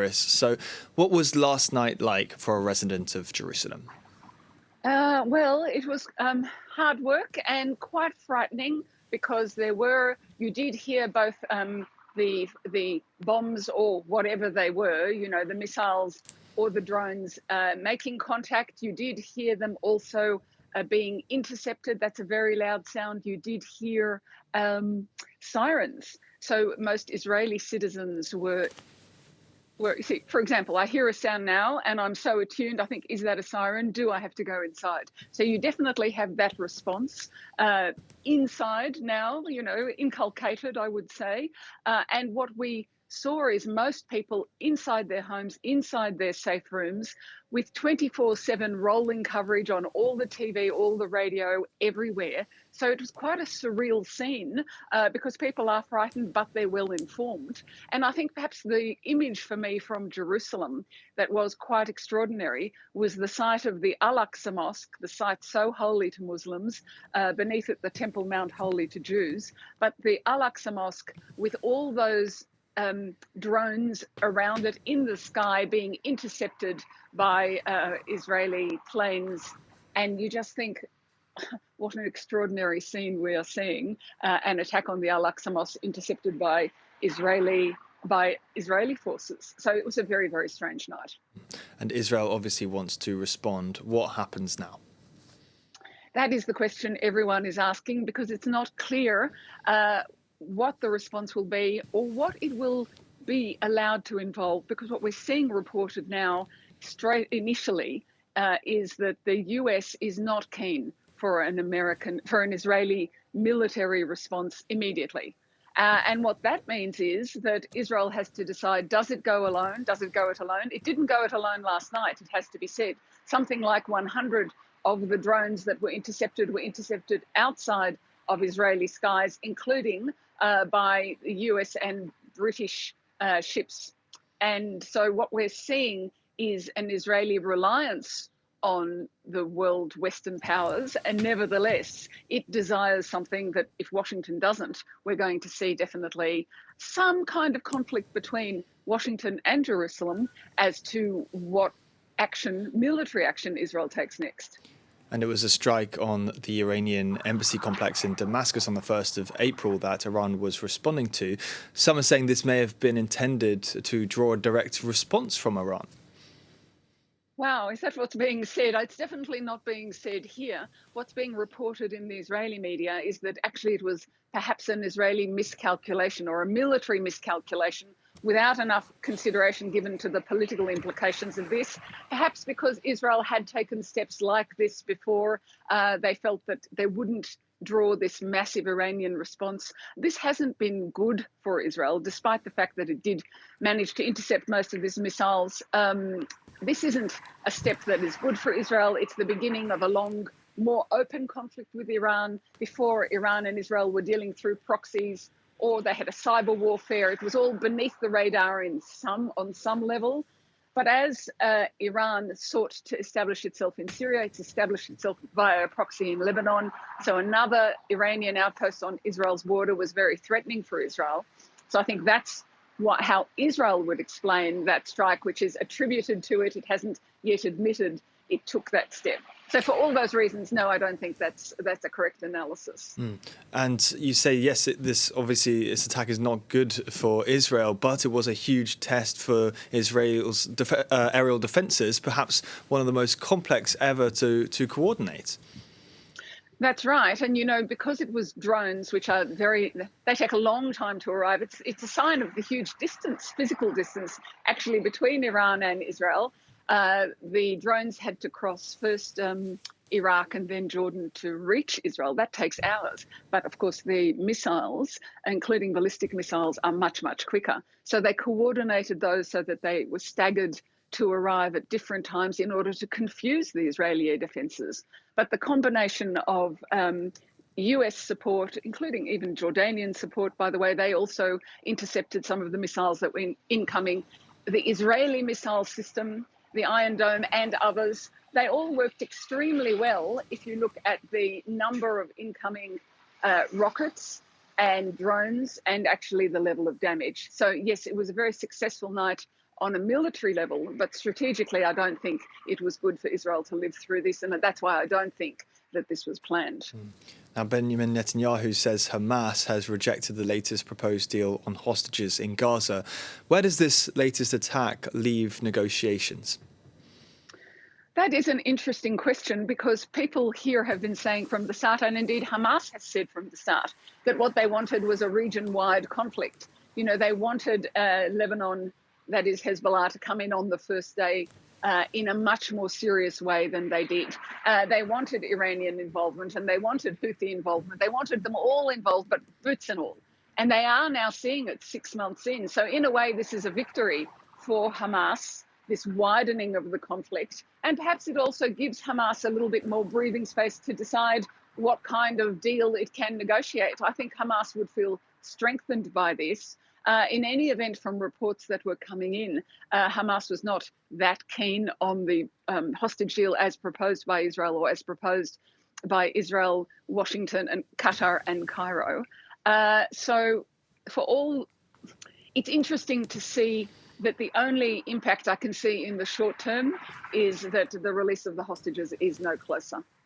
Irris. So what was last night like for a resident of Jerusalem? Well, it was hard work and quite frightening because you did hear both the bombs or whatever they were, the missiles or the drones making contact. You did hear them also being intercepted. That's a very loud sound. You did hear sirens. So most Israeli citizens were, see, for example, I hear a sound now and I'm so attuned, I think, is that a siren? Do I have to go inside? So you definitely have that response inside now, inculcated, I would say. And what we saw is most people inside their homes, inside their safe rooms, with 24/7 rolling coverage on all the TV, all the radio, everywhere. So it was quite a surreal scene because people are frightened, but they're well informed. And I think perhaps the image for me from Jerusalem that was quite extraordinary was the site of the Al-Aqsa Mosque, the site so holy to Muslims, beneath it the Temple Mount holy to Jews, but the Al-Aqsa Mosque with all those drones around it in the sky being intercepted by Israeli planes. And you just think, what an extraordinary scene we are seeing, an attack on the Al-Aqsa Mosque intercepted by Israeli forces. So it was a very, very strange night. And Israel obviously wants to respond. What happens now? That is the question everyone is asking because it's not clear what the response will be or what it will be allowed to involve, because what we're seeing reported now straight initially is that the US is not keen for an Israeli military response immediately. And what that means is that Israel has to decide, does it go alone? Does it go it alone? It didn't go it alone last night, it has to be said. Something like 100 of the drones that were intercepted outside of Israeli skies, including by US and British ships. And so what we're seeing is an Israeli reliance on the world Western powers, and nevertheless, it desires something that if Washington doesn't, we're going to see definitely some kind of conflict between Washington and Jerusalem as to what military action Israel takes next. And it was a strike on the Iranian embassy complex in Damascus on the 1st of April that Iran was responding to. Some are saying this may have been intended to draw a direct response from Iran. Wow, is that what's being said? It's definitely not being said here. What's being reported in the Israeli media is that actually it was perhaps an Israeli miscalculation or a military miscalculation without enough consideration given to the political implications of this. Perhaps because Israel had taken steps like this before, they felt that they wouldn't draw this massive Iranian response. This hasn't been good for Israel, despite the fact that it did manage to intercept most of these missiles. This isn't a step that is good for Israel. It's the beginning of a long, more open conflict with Iran. Before, Iran and Israel were dealing through proxies, or they had a cyber warfare. It was all beneath the radar on some level. But as Iran sought to establish itself in Syria, it's established itself via a proxy in Lebanon. So another Iranian outpost on Israel's border was very threatening for Israel. So I think that's how Israel would explain that strike, which is attributed to it. It hasn't yet admitted it took that step. So for all those reasons, no, I don't think that's a correct analysis. And you say, yes, this attack is not good for Israel, but it was a huge test for Israel's aerial defences, perhaps one of the most complex ever to coordinate. That's right. And, because it was drones, which are they take a long time to arrive, it's a sign of the huge physical distance, actually, between Iran and Israel. The drones had to cross first Iraq and then Jordan to reach Israel. That takes hours. But of course, the missiles, including ballistic missiles, are much, much quicker. So they coordinated those so that they were staggered to arrive at different times in order to confuse the Israeli air defences. But the combination of US support, including even Jordanian support, by the way, they also intercepted some of the missiles that were incoming. The Israeli missile system, the Iron Dome and others, they all worked extremely well if you look at the number of incoming rockets and drones and actually the level of damage. So yes, it was a very successful night on a military level, but strategically, I don't think it was good for Israel to live through this, and that's why I don't think that this was planned. Now, Benjamin Netanyahu says Hamas has rejected the latest proposed deal on hostages in Gaza. Where does this latest attack leave negotiations? That is an interesting question, because people here have been saying from the start, and indeed Hamas has said from the start, that what they wanted was a region-wide conflict. You know, they wanted Lebanon, that is Hezbollah, to come in on the first day in a much more serious way than they did. They wanted Iranian involvement, and they wanted Houthi involvement. They wanted them all involved, but boots and all. And they are now seeing it 6 months in. So in a way, this is a victory for Hamas, this widening of the conflict. And perhaps it also gives Hamas a little bit more breathing space to decide what kind of deal it can negotiate. I think Hamas would feel strengthened by this. In any event, from reports that were coming in, Hamas was not that keen on the hostage deal as proposed by Israel, or as proposed by Israel, Washington, and Qatar and Cairo. So for all, it's interesting to see that the only impact I can see in the short term is that the release of the hostages is no closer.